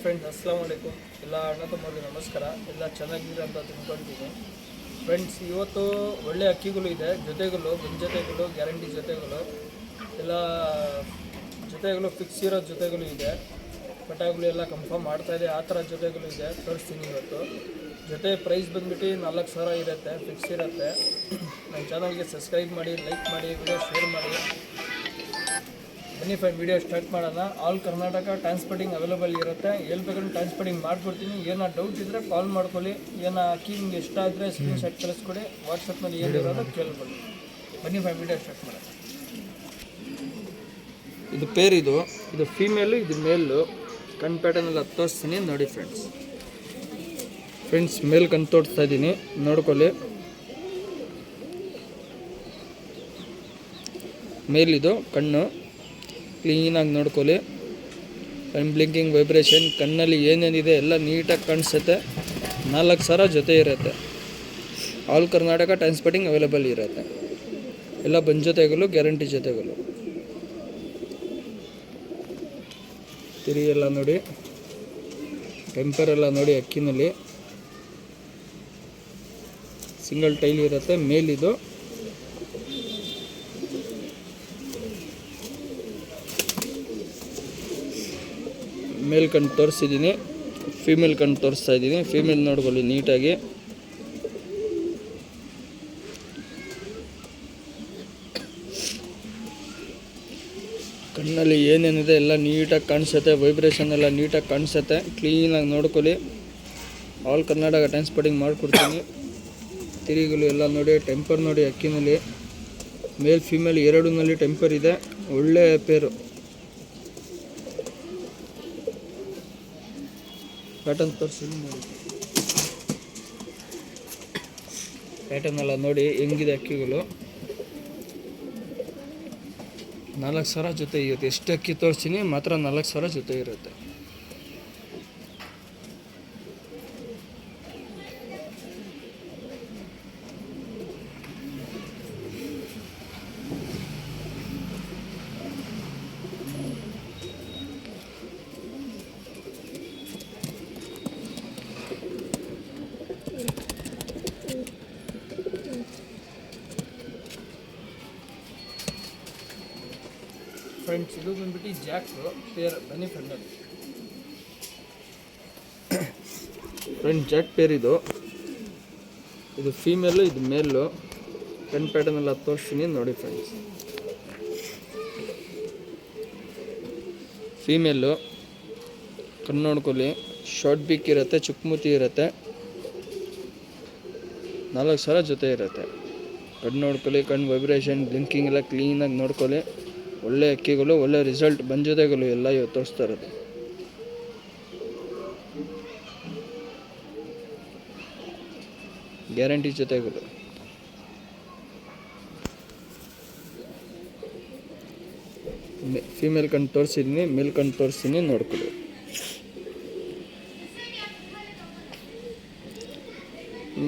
Friends, ಅಸ್ಸಲಾಂ ವಲೈಕುಮ್. ಎಲ್ಲ ಅಣ್ಣ ತಮ್ಮರಿಗೆ ನಮಸ್ಕಾರ. ಎಲ್ಲ ಚೆನ್ನಾಗಿದ್ದೀರ ಅಂತ ತಿಳ್ಕೊಳ್ತೀನಿ. ಫ್ರೆಂಡ್ಸ್, ಇವತ್ತು ಒಳ್ಳೆ ಅಕ್ಕಿಗಳು ಇದೆ, ಜೊತೆಗಳು, ಜೊತೆಗಳು, ಗ್ಯಾರಂಟಿ ಜೊತೆಗಳು, ಎಲ್ಲ ಜೊತೆಗಳು ಫಿಕ್ಸ್ ಇರೋ ಜೊತೆಗಳು ಇದೆ. ಪಟಾಗಳು ಎಲ್ಲ ಕನ್ಫರ್ಮ್ ಮಾಡ್ತಾಯಿದೆ, ಆ ಥರ ಜೊತೆಗಳು ಇದೆ, ತೋರಿಸ್ತೀನಿ ಇವತ್ತು. ಜೊತೆ ಪ್ರೈಸ್ ಬಂದುಬಿಟ್ಟು 4,000 ಇರುತ್ತೆ, ಫಿಕ್ಸ್ ಇರುತ್ತೆ. ನನ್ನ ಚಾನಲ್ಗೆ ಸಬ್ಸ್ಕ್ರೈಬ್ ಮಾಡಿ, ಲೈಕ್ ಮಾಡಿ, ವಿಡಿಯೋ ಶೇರ್ ಮಾಡಿ. ಬನ್ನಿ ಫ್ರೆಂಡ್, ವಿಡಿಯೋ ಸ್ಟಾರ್ಟ್ ಮಾಡೋಣ. ಆಲ್ ಕರ್ನಾಟಕ ಟ್ರಾನ್ಸ್ಪೋರ್ಟಿಂಗ್ ಅವೈಲೇಬಲ್ ಇರುತ್ತೆ. ಎಲ್ಲಿ ಬೇಕಾದ್ರೂ ಟ್ರಾನ್ಸ್ಪೋರ್ಟಿಂಗ್ ಮಾಡಿಕೊಡ್ತೀನಿ. ಏನೋ ಡೌಟ್ ಇದ್ದರೆ ಕಾಲ್ ಮಾಡ್ಕೊಳ್ಳಿ. ಏನೋ ಅಕ್ಕಿ ನಿಮ್ಗೆ ಇಷ್ಟ ಆದರೆ ಸ್ಕ್ರೀನ್ಶಾಟ್ ಕಳಿಸ್ಕೊಡಿ. ವಾಟ್ಸಪ್ನಲ್ಲಿ ಏನಿರೋದು ಕೇಳ್ಕೊಳ್ಳಿ. ಬನ್ನಿ ಫ್ರೆಂಡ್, ವಿಡಿಯೋ ಸ್ಟಾರ್ಟ್ ಮಾಡೋಣ. ಇದು ಪೇರ್, ಇದು ಫೀಮೇಲು, ಇದು ಮೇಲು. ಕಣ್ ಪ್ಯಾಟರ್ನೆಲ್ಲ ತೋರಿಸ್ತೀನಿ ನೋಡಿ ಫ್ರೆಂಡ್ಸ್. ಮೇಲ್ ಕಣ್ ತೋರಿಸ್ತಾ ಇದ್ದೀನಿ, ನೋಡ್ಕೊಳ್ಳಿ. ಮೇಲಿದು ಕಣ್ಣು ಕ್ಲೀನಾಗಿ ನೋಡ್ಕೊಳ್ಳಿ. ಕಣ್ ಬ್ಲಿಂಕಿಂಗ್, ವೈಬ್ರೇಷನ್, ಕಣ್ಣಲ್ಲಿ ಏನೇನಿದೆ ಎಲ್ಲ ನೀಟಾಗಿ ಕಾಣಿಸುತ್ತೆ. 4,000 ಜೊತೆ ಇರುತ್ತೆ. ಆಲ್ ಕರ್ನಾಟಕ ಟ್ರಾನ್ಸ್ಪೋರ್ಟಿಂಗ್ ಅವೈಲೇಬಲ್ ಇರುತ್ತೆ. ಎಲ್ಲ ಜೊತೆಗಳು, ಗ್ಯಾರಂಟಿ ಜೊತೆಗಳು. ತಿರಿ ಎಲ್ಲ ನೋಡಿ, ಟೆಂಪರ್ ಎಲ್ಲ ನೋಡಿ. ಅಕ್ಕಿನಲ್ಲಿ ಸಿಂಗಲ್ ಟೈಲ್ ಇರುತ್ತೆ. ಮೇಲಿದು ಮೇಲ್ ಕಣ್ಣು ತೋರಿಸಿದ್ದೀನಿ, ಫೀಮೇಲ್ ಕಣ್ಣು ತೋರಿಸ್ತಾ ಇದ್ದೀನಿ. ಫೀಮೇಲ್ ನೋಡ್ಕೊಳ್ಳಿ ನೀಟಾಗಿ. ಕಣ್ಣಲ್ಲಿ ಏನೇನಿದೆ ಎಲ್ಲ ನೀಟಾಗಿ ಕಾಣಿಸುತ್ತೆ. ವೈಬ್ರೇಷನ್ ಎಲ್ಲ ನೀಟಾಗಿ ಕಾಣಿಸುತ್ತೆ. ಕ್ಲೀನಾಗಿ ನೋಡ್ಕೊಳ್ಳಿ. ಆಲ್ ಕರ್ನಾಟಕ ಟ್ರಾನ್ಸ್ಪೋರ್ಟಿಂಗ್ ಮಾಡಿಕೊಡ್ತೀನಿ. ತಿರಿಗಳು ಎಲ್ಲ ನೋಡಿ, ಟೆಂಪರ್ ನೋಡಿ. ಅಕ್ಕಿನಲ್ಲಿ ಮೇಲ್ ಫೀಮೇಲ್ ಎರಡೂನಲ್ಲಿ ಟೆಂಪರ್ ಇದೆ. ಒಳ್ಳೆ ಪೇರು. ಪ್ಯಾಟರ್ನ್ ತೋರಿಸಿ ನೋಡಿ. ಪ್ಯಾಟರ್ನ್ ಎಲ್ಲ ನೋಡಿ ಹೆಂಗಿದೆ ಅಕ್ಕಿಗಳು. 4,000 ಜೊತೆ ಇರುತ್ತೆ. ಎಷ್ಟು ಅಕ್ಕಿ ತೋರಿಸ್ತೀನಿ ಮಾತ್ರ 4,000 ಜೊತೆ ಇರುತ್ತೆ. ಫ್ರೆಂಡ್ಸ್, ಇದು ಬಂದ್ಬಿಟ್ಟು ಜಾಕ್ಸು ಪೇರ್. ಬನ್ನಿ ಫ್ರೆಂಡಲ್ಲಿ ಫ್ರೆಂಡ್, ಜಾಕ್ ಪೇರ್ ಇದು ಫೀಮೇಲು, ಇದು ಮೇಲು. ಕಣ್ ಪ್ಯಾಟರ್ನ್ ಎಲ್ಲ ತೋರಿಸ್ತೀನಿ ನೋಡಿ ಫ್ರೆಂಡ್ಸ್. ಫೀಮೇಲು ಕಣ್ಣು ನೋಡ್ಕೊಳ್ಳಿ. ಶಾರ್ಟ್ ಬೀಕ್ ಇರುತ್ತೆ, ಚುಕ್ಮುತಿ ಇರುತ್ತೆ. 4,000 ಜೊತೆ ಇರುತ್ತೆ. ಕಣ್ಣು ನೋಡ್ಕೊಳ್ಳಿ. ಕಣ್ಣು ವೈಬ್ರೇಷನ್, ಬ್ಲಿಂಕಿಂಗ್ ಎಲ್ಲ ಕ್ಲೀನಾಗಿ ನೋಡ್ಕೊಳ್ಳಿ. ಒಳ್ಳೆ ಅಕ್ಕಿಗಳು, ಒಳ್ಳೆ ರಿಸಲ್ಟ್ ಜೊತೆಗಳು ಎಲ್ಲ ಇವತ್ತು ತೋರಿಸ್ತಾ ಇರೋದು. ಗ್ಯಾರಂಟಿ ಜೊತೆಗಳು. ಫೀಮೇಲ್ ಕಣ್ಣು ತೋರಿಸಿದ್ದೀನಿ, ಮೇಲ್ ಕಣ್ಣು ತೋರಿಸ್ತೀನಿ, ನೋಡ್ಕೊಳ್ಳಿ.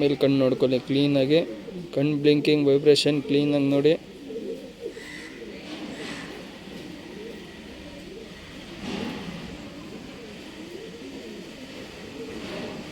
ಮೇಲ್ ಕಣ್ಣು ನೋಡ್ಕೊಳ್ಳಿ ಕ್ಲೀನಾಗಿ. ಕಣ್ಣು ಬ್ಲಿಂಕಿಂಗ್, ವೈಬ್ರೇಷನ್ ಕ್ಲೀನಾಗಿ ನೋಡಿ.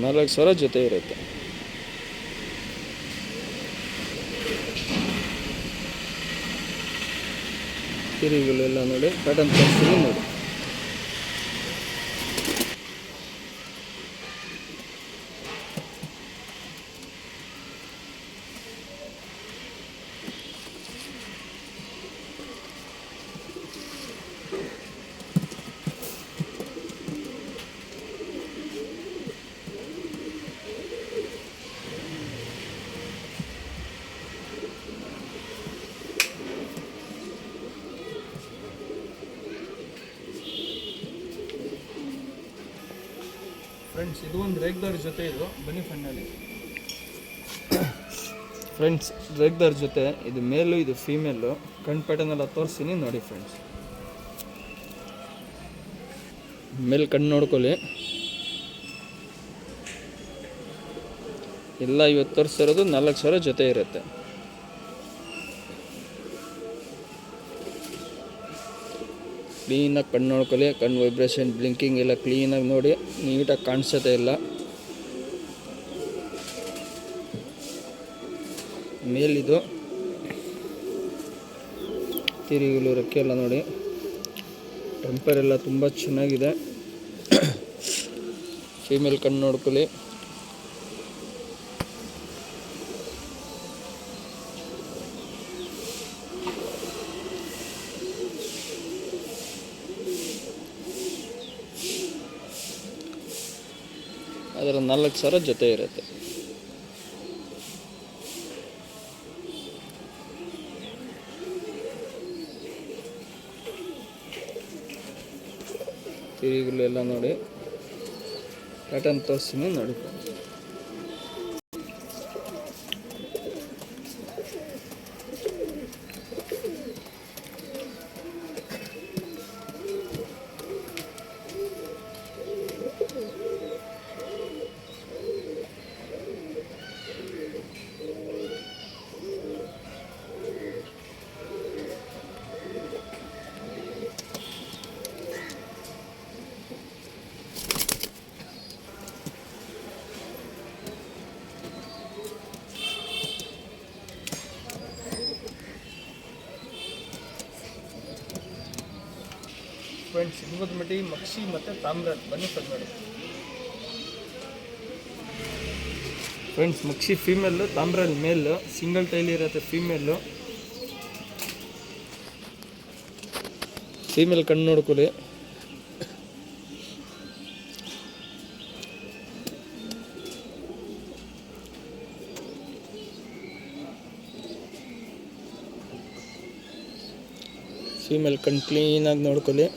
$4,000 ಜೊತೆ ಇರುತ್ತೆ. ತಿರಿಗಳೆಲ್ಲ ನೋಡಿ, ಪ್ಯಾಟರ್ನ್ ತೋರಿಸ್ತೀನಿ ನೋಡಿ. ಫ್ರೆಂಡ್ಸ್, ಇದು ಒಂದು ರೇಗ್ದಾರ್ ಜೊತೆ. ಇದು ಬನ್ನಿ ಫ್ರೆಂಡಲ್ಲಿ ಫ್ರೆಂಡ್ಸ್, ರೇಗ್ದಾರ್ ಜೊತೆ. ಇದು ಮೇಲು, ಇದು ಫೀಮೇಲು. ಕಣ್ ಪ್ಯಾಟರ್ನ್ ಎಲ್ಲ ತೋರಿಸ್ತೀನಿ ನೋಡಿ ಫ್ರೆಂಡ್ಸ್. ಮೇಲ್ ಕಣ್ಣು ನೋಡ್ಕೊಳ್ಳಿ. ಎಲ್ಲ ಇವತ್ತು ತೋರಿಸ್ತಿರೋದು 4,000 ಜೊತೆ ಇರುತ್ತೆ. ಕ್ಲೀನಾಗಿ ಕಣ್ಣು ನೋಡ್ಕೊಳ್ಳಿ. ಕಣ್ಣು ವೈಬ್ರೇಷನ್ ಬ್ಲಿಂಕಿಂಗ್ ಎಲ್ಲ ಕ್ಲೀನಾಗಿ ನೋಡಿ, ನೀಟಾಗಿ ಕಾಣಿಸುತ್ತೆ ಇಲ್ಲ. ಮೇಲಿದು ತಿರುಗಲು ರೆಕ್ಕೆ ಎಲ್ಲ ನೋಡಿ, ಟೆಂಪರ್ ಎಲ್ಲ ತುಂಬ ಚೆನ್ನಾಗಿದೆ. ಫೀಮೇಲ್ ಕಣ್ಣು ನೋಡ್ಕೊಳ್ಳಿ. ಅದರ 4,000 ಜೊತೆ ಇರುತ್ತೆ. ತಿರುಗಲು ಎಲ್ಲ ನೋಡಿ, ಪ್ಯಾಟರ್ನ್ ತೋರಿಸ್ತೀನಿ ನೋಡಿ. ಫ್ರೆಂಡ್ಸ್, ಇದು ಬಂದ್ಬಿಟ್ಟು ಮಕ್ಷಿ ಮತ್ತು ತಾಮ್ರನ್ ಬನ್ನಿ ಫಸ್ಟ್ ನೋಡಿ. ಫ್ರೆಂಡ್ಸ್, ಮಕ್ಷಿ ಫೀಮೇಲು, ತಾಮ್ರನ್ ಮೇಲು, ಸಿಂಗಲ್ ಟೈಲ್ ಇರುತ್ತೆ ಫೀಮೇಲು. ಫೀಮೇಲ್ ಕಣ್ಣು ನೋಡ್ಕೊಳ್ಳಿ. ಫೀಮೇಲ್ ಕಣ್ಣು ಕ್ಲೀನಾಗಿ ನೋಡ್ಕೊಳ್ಳಿ.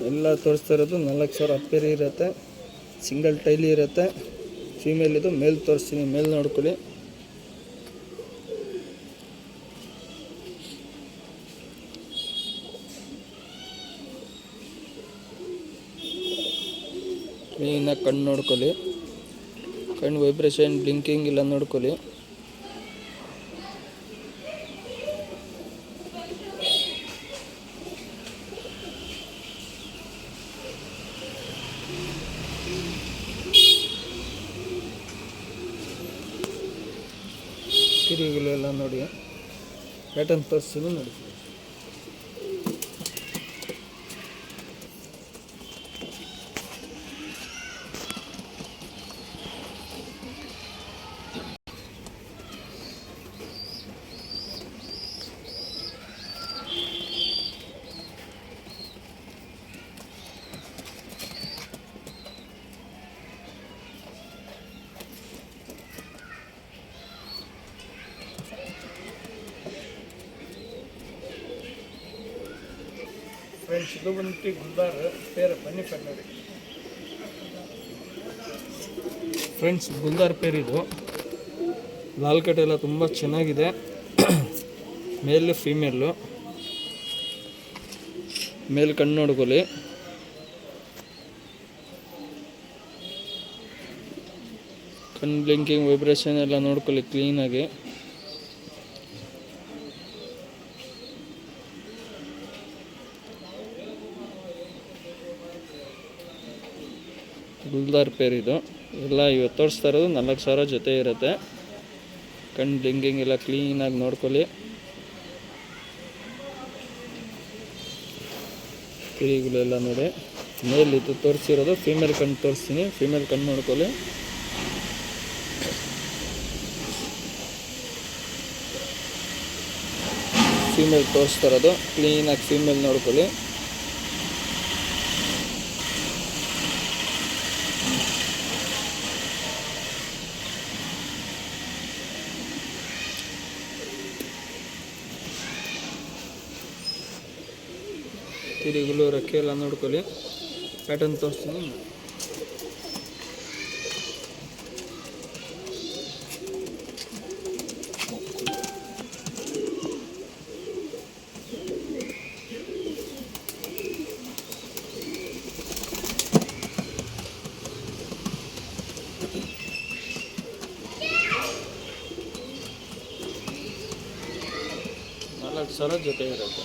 ಎಲ್ಲ ತೋರಿಸ್ತಾ ಇರೋದು 4,000 ಅಪ್ಪೇರಿ ಇರುತ್ತೆ, ಸಿಂಗಲ್ ಟೈಲಿ ಇರುತ್ತೆ. ಫೀಮೇಲ್ ಇದು. ಮೇಲ್ ತೋರಿಸ್ತೀನಿ, ಮೇಲ್ ನೋಡ್ಕೊಳ್ಳಿ. ಕ್ಲೀನಾಗಿ ಕಣ್ಣು ನೋಡ್ಕೊಳ್ಳಿ. ಕಣ್ಣು ವೈಬ್ರೇಷನ್ ಬ್ಲಿಂಕಿಂಗ್ ಇಲ್ಲ ನೋಡ್ಕೊಳ್ಳಿ. ತಿರುಗಲು ಎಲ್ಲ ನೋಡಿ, ಪ್ಯಾಟರ್ನ್ ತೋರಿಸ್ತೀನಿ ನೋಡಿ. ಫ್ರೆಂಡ್ಸ್, ಇದು ಬಂದ್ಬಿಟ್ಟು ಗುಲ್ದಾರ್ ಪೇರ್. ಬನ್ನಿ ಫ್ರೆಂಡ್ ನೋಡಿ. ಫ್ರೆಂಡ್ಸ್, ಗುಲ್ದಾರ್ ಪೇರ್ ಇದು. ಲಾಲ್ ಕಟ್ ಎಲ್ಲ ತುಂಬ ಚೆನ್ನಾಗಿದೆ. ಮೇಲು ಫೀಮೇಲು. ಮೇಲ್ ಕಣ್ಣು ನೋಡ್ಕೊಳ್ಳಿ. ಕಣ್ಣು ಬ್ಲಿಂಕಿಂಗ್ ವೈಬ್ರೇಷನ್ ಎಲ್ಲ ನೋಡ್ಕೊಳ್ಳಿ ಕ್ಲೀನಾಗಿ. ಗುಲ್ದಾರ್ ಪೇರ್ ಇದು. ಎಲ್ಲ ಇವತ್ತು ತೋರಿಸ್ತಾ ಇರೋದು 4,000 ಜೊತೆ ಇರುತ್ತೆ. ಕಣ್ಣು ಬ್ಲಿಂಕಿಂಗ್ ಎಲ್ಲ ಕ್ಲೀನಾಗಿ ನೋಡ್ಕೊಳ್ಳಿ. ಕಿರಿಗಳೆಲ್ಲ ನೋಡಿ. ಮೇಲಿದ್ದು ತೋರಿಸಿರೋದು ಫೀಮೇಲ್ ಕಣ್ಣು ತೋರಿಸ್ತೀನಿ. ಫೀಮೇಲ್ ಕಣ್ಣು ನೋಡ್ಕೊಳ್ಳಿ. ಫೀಮೇಲ್ ತೋರಿಸ್ತಾ ಇರೋದು ಕ್ಲೀನಾಗಿ ಫೀಮೇಲ್ ನೋಡ್ಕೊಳ್ಳಿ. ತಿರುಗಲು ರೆಕ್ಕೆ ಎಲ್ಲ ನೋಡ್ಕೊಳ್ಳಿ. ಪ್ಯಾಟರ್ನ್ ತೋರಿಸ್ತೀನಿ. ಸಲ ಜೊತೆ ಇರುತ್ತೆ.